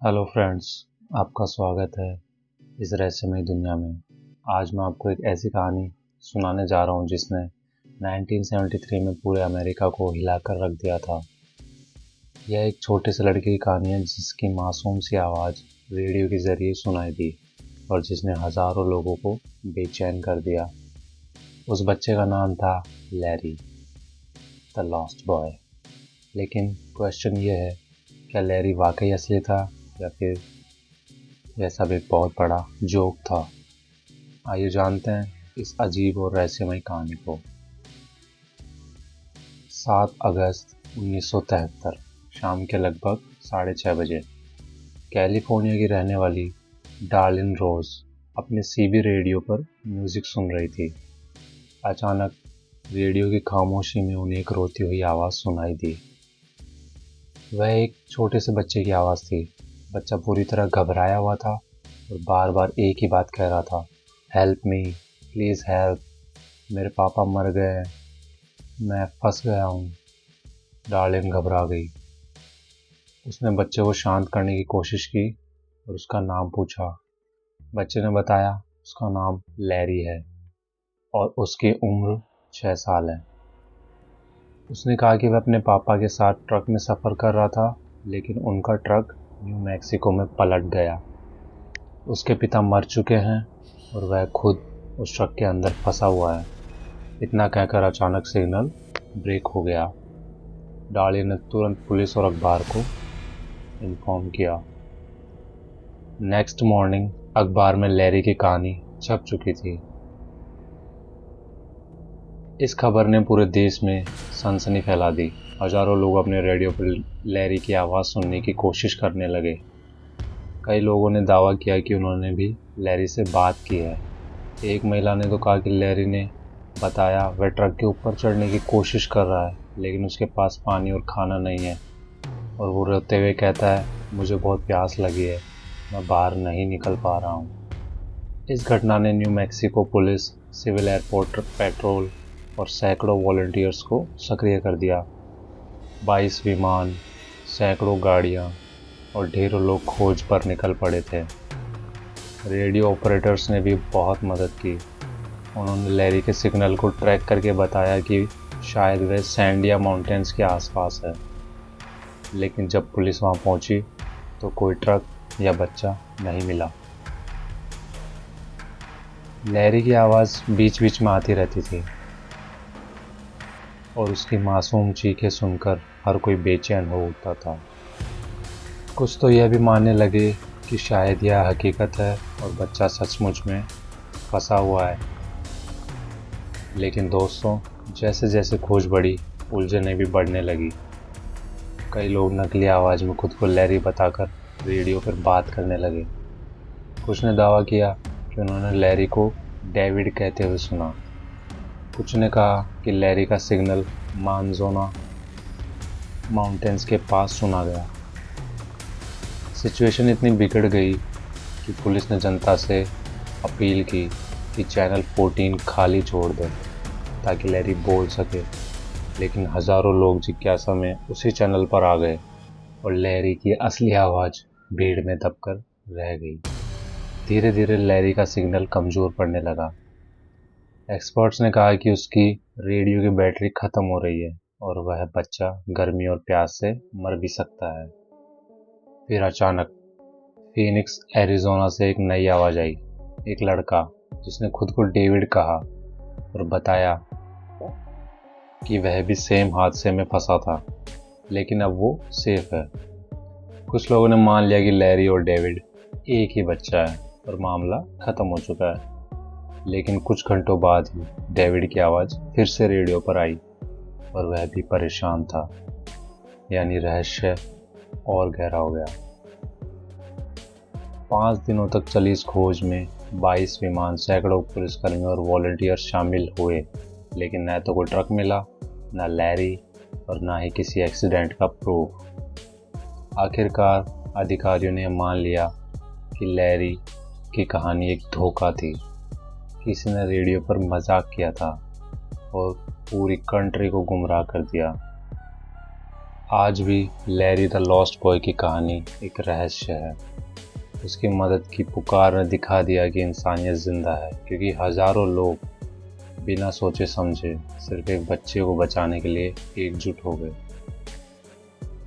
Hello friends, आपका स्वागत है इस रहस्यमय दुनिया में। आज मैं आपको एक ऐसी कहानी सुनाने जा रहा हूँ जिसने 1973 में पूरे अमेरिका को हिलाकर रख दिया था। यह एक छोटे से लड़के की कहानी है जिसकी मासूम सी आवाज़ रेडियो के ज़रिए सुनाई दी और जिसने हज़ारों लोगों को बेचैन कर दिया। उस बच्चे का नाम था लैरी, द लॉस्ट बॉय। लेकिन क्वेश्चन ये है, क्या लैरी वाकई असली था या फिर यह सब एक बहुत बड़ा जोक था? आइए जानते हैं इस अजीब और रहस्यमय कहानी को। 7 अगस्त 1973 शाम के लगभग 6:30 बजे कैलिफोर्निया की रहने वाली डार्लिन रोज अपने सीबी रेडियो पर म्यूजिक सुन रही थी। अचानक रेडियो की खामोशी में उन्हें एक रोती हुई आवाज़ सुनाई दी। वह एक छोटे से बच्चे की आवाज़ थी। बच्चा पूरी तरह घबराया हुआ था और बार बार एक ही बात कह रहा था, हेल्प मी, प्लीज़ हेल्प, मेरे पापा मर गए, मैं फंस गया हूँ। डार्लिन घबरा गई। उसने बच्चे को शांत करने की कोशिश की और उसका नाम पूछा। बच्चे ने बताया उसका नाम लैरी है और उसकी उम्र 6 साल है। उसने कहा कि वह अपने पापा के साथ ट्रक में सफ़र कर रहा था, लेकिन उनका ट्रक न्यू मैक्सिको में पलट गया। उसके पिता मर चुके हैं और वह खुद उस ट्रक के अंदर फंसा हुआ है। इतना कहकर अचानक सिग्नल ब्रेक हो गया। डार्लिन ने तुरंत पुलिस और अखबार को इन्फॉर्म किया। नेक्स्ट मॉर्निंग अखबार में लैरी की कहानी छप चुकी थी। इस खबर ने पूरे देश में सनसनी फैला दी। हजारों लोग अपने रेडियो पर लैरी की आवाज़ सुनने की कोशिश करने लगे। कई लोगों ने दावा किया कि उन्होंने भी लैरी से बात की है। एक महिला ने तो कहा कि लैरी ने बताया वह ट्रक के ऊपर चढ़ने की कोशिश कर रहा है, लेकिन उसके पास पानी और खाना नहीं है और वो रोते हुए कहता है, मुझे बहुत प्यास लगी है, मैं बाहर नहीं निकल पा रहा हूँ। इस घटना ने New Mexico police, civil airport patrol और सैकड़ों वॉलंटियर्स को सक्रिय कर दिया। 22 विमान, सैकड़ों गाड़ियाँ और ढेरों लोग खोज पर निकल पड़े थे। रेडियो ऑपरेटर्स ने भी बहुत मदद की। उन्होंने लैरी के सिग्नल को ट्रैक करके बताया कि शायद वह सैंडिया माउंटेन्स के आसपास है। लेकिन जब पुलिस वहां पहुंची तो कोई ट्रक या बच्चा नहीं मिला। लैरी की आवाज़ बीच बीच में आती रहती थी और उसकी मासूम चीखें सुनकर हर कोई बेचैन हो उठता था। कुछ तो यह भी मानने लगे कि शायद यह हकीकत है और बच्चा सचमुच में फंसा हुआ है। लेकिन दोस्तों, जैसे जैसे खोज बढ़ी, उलझनें भी बढ़ने लगी। कई लोग नकली आवाज़ में खुद को लैरी बताकर रेडियो पर बात करने लगे। कुछ ने दावा किया कि उन्होंने लैरी को डेविड कहते हुए सुना। कुछ ने कहा कि लैरी का सिग्नल मानजोना माउंटेन्स के पास सुना गया। सिचुएशन इतनी बिगड़ गई कि पुलिस ने जनता से अपील की कि चैनल 14 खाली छोड़ दें ताकि लैरी बोल सके। लेकिन हजारों लोग जिज्ञासा में उसी चैनल पर आ गए और लैरी की असली आवाज़ भीड़ में दबकर रह गई। धीरे धीरे लैरी का सिग्नल कमज़ोर पड़ने लगा। एक्सपर्ट्स ने कहा कि उसकी रेडियो की बैटरी ख़त्म हो रही है और वह बच्चा गर्मी और प्यास से मर भी सकता है। फिर अचानक फीनिक्स एरिज़ोना से एक नई आवाज़ आई। एक लड़का जिसने खुद को डेविड कहा और बताया कि वह भी सेम हादसे में फंसा था, लेकिन अब वो सेफ है। कुछ लोगों ने मान लिया कि लैरी और डेविड एक ही बच्चा है और मामला ख़त्म हो चुका है। लेकिन कुछ घंटों बाद ही डेविड की आवाज़ फिर से रेडियो पर आई और वह भी परेशान था। यानी रहस्य और गहरा हो गया। 5 दिनों तक चली इस खोज में 22 विमान, सैकड़ों पुलिसकर्मी और वॉलंटियर शामिल हुए, लेकिन न तो कोई ट्रक मिला, न लैरी और न ही किसी एक्सीडेंट का प्रूफ। आखिरकार अधिकारियों ने मान लिया कि लैरी की कहानी एक धोखा थी। किसी ने रेडियो पर मजाक किया था और पूरी कंट्री को गुमराह कर दिया। आज भी लैरी द लॉस्ट बॉय की कहानी एक रहस्य है। उसकी मदद की पुकार ने दिखा दिया कि इंसानियत जिंदा है, क्योंकि हजारों लोग बिना सोचे समझे सिर्फ एक बच्चे को बचाने के लिए एकजुट हो गए।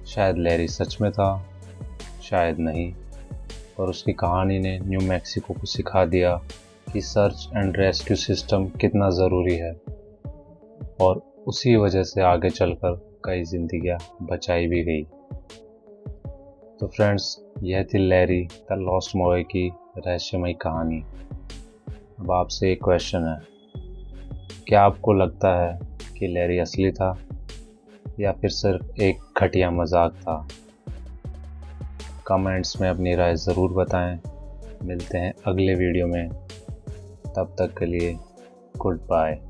शायद लैरी सच में था, शायद नहीं, पर उसकी कहानी ने न्यू मैक्सिको को सिखा दिया कि सर्च एंड रेस्क्यू सिस्टम कितना ज़रूरी है, और उसी वजह से आगे चलकर कई जिंदगियां बचाई भी गई। तो फ्रेंड्स, यह थी लैरी द लॉस्ट बॉय की रहस्यमयी कहानी। अब आपसे एक क्वेश्चन है, क्या आपको लगता है कि लैरी असली था या फिर सिर्फ एक घटिया मजाक था? कमेंट्स में अपनी राय ज़रूर बताएं। मिलते हैं अगले वीडियो में, तब तक के लिए गुड बाय।